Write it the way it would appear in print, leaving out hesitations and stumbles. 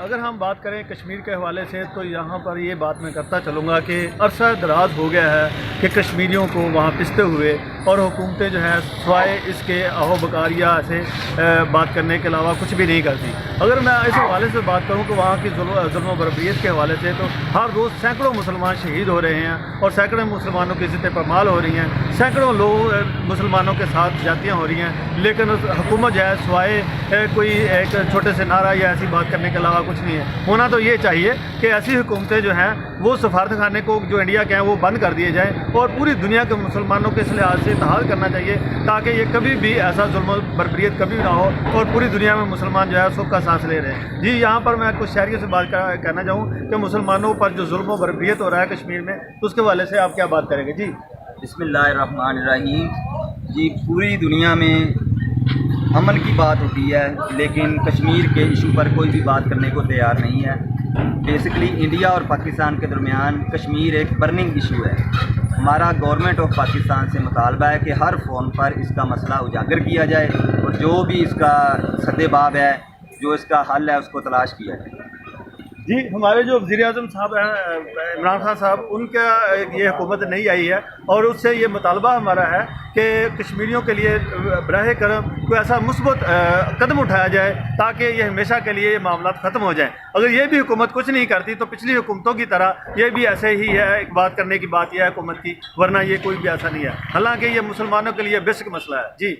اگر ہم بات کریں کشمیر کے حوالے سے تو یہاں پر یہ بات میں کرتا چلوں گا کہ عرصہ دراز ہو گیا ہے کہ کشمیریوں کو وہاں پستے ہوئے اور حکومتیں جو ہیں سوائے اس کے اہو بکاریا سے بات کرنے کے علاوہ کچھ بھی نہیں کرتی۔ اگر میں اس حوالے سے بات کروں کہ وہاں کی ظلم و بربریت کے حوالے سے تو ہر روز سینکڑوں مسلمان شہید ہو رہے ہیں اور سینکڑوں مسلمانوں کی عزتیں پامال ہو رہی ہیں، سینکڑوں لوگ مسلمانوں کے ساتھ زیادتیاں ہو رہی ہیں، لیکن حکومت جو ہے سوائے کوئی ایک چھوٹے سے نعرہ یا ایسی بات کرنے کے علاوہ کچھ نہیں ہے۔ ہونا تو یہ چاہیے کہ ایسی حکومتیں جو ہیں وہ سفارت خانے کو جو انڈیا کے ہیں وہ بند کر دیے جائیں اور پوری دنیا کے مسلمانوں کے اس لحاظ سے اتحاد کرنا چاہیے تاکہ یہ کبھی بھی ایسا ظلم و بربریت کبھی نہ ہو اور پوری دنیا میں مسلمان جو ہے سکھ کا سانس لے رہے ہیں۔ جی یہاں پر میں کچھ شہریوں سے بات کہنا چاہوں کہ مسلمانوں پر جو ظلم و بربریت ہو رہا ہے کشمیر میں تو اس کے حوالے سے آپ کیا بات کریں گے؟ جی بسم اللہ الرحمن الرحیم۔ جی پوری دنیا میں امن کی بات ہوتی ہے لیکن کشمیر کے ایشو پر کوئی بھی بات کرنے کو تیار نہیں ہے۔ بیسکلی انڈیا اور پاکستان کے درمیان کشمیر ایک برننگ ایشو ہے۔ ہمارا گورنمنٹ آف پاکستان سے مطالبہ ہے کہ ہر فون پر اس کا مسئلہ اجاگر کیا جائے اور جو بھی اس کا سد باب ہے، جو اس کا حل ہے، اس کو تلاش کیا جائے۔ جی ہمارے جو وزیر اعظم صاحب ہیں عمران خان صاحب، ان کا یہ حکومت نہیں آئی ہے اور اس سے یہ مطالبہ ہمارا ہے کہ کشمیریوں کے لیے براہ کرم کوئی ایسا مثبت قدم اٹھایا جائے تاکہ یہ ہمیشہ کے لیے یہ معاملات ختم ہو جائیں۔ اگر یہ بھی حکومت کچھ نہیں کرتی تو پچھلی حکومتوں کی طرح یہ بھی ایسے ہی ہے، ایک بات کرنے کی بات یہ ہے حکومت کی، ورنہ یہ کوئی بھی ایسا نہیں ہے، حالانکہ یہ مسلمانوں کے لیے بیسک مسئلہ ہے۔ جی